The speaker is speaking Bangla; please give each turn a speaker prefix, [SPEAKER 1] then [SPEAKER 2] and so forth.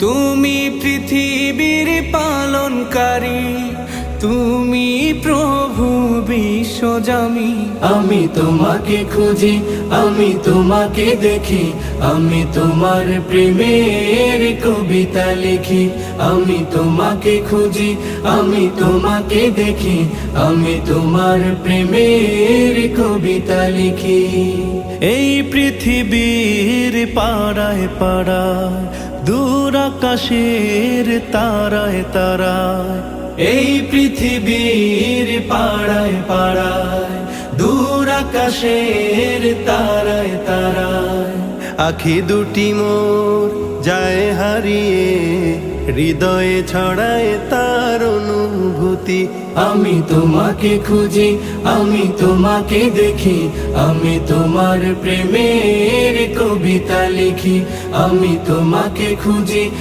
[SPEAKER 1] তুমি পৃথিবীর পালনকারী, তুমি প্রভু বিশ্বজামি।
[SPEAKER 2] আমি তোমাকে খুঁজি, আমি তোমাকে দেখি, আমি তোমার প্রেমের কবিতা লিখি। আমি তোমাকে খুঁজি, আমি তোমাকে দেখি, আমি তোমার প্রেমের কবিতা লিখি।
[SPEAKER 1] এই পৃথিবীর পাড়ায় পাড়ায়, দূর আকাশের তারায় তারায়,
[SPEAKER 2] এই পৃথিবীর পাড়ায় পাড়ায়, দূর আকাশের তারায় তারায়,
[SPEAKER 1] আখি দুটি মোর যায় হারিয়ে, হৃদয়ে ছড়ায় তার অনুভূতি।
[SPEAKER 2] আমি তোমাকে খুঁজি, আমি তোমাকে দেখি, আমি তোমার প্রেমের কবিতা লিখি। আমি তোমাকে খুঁজি।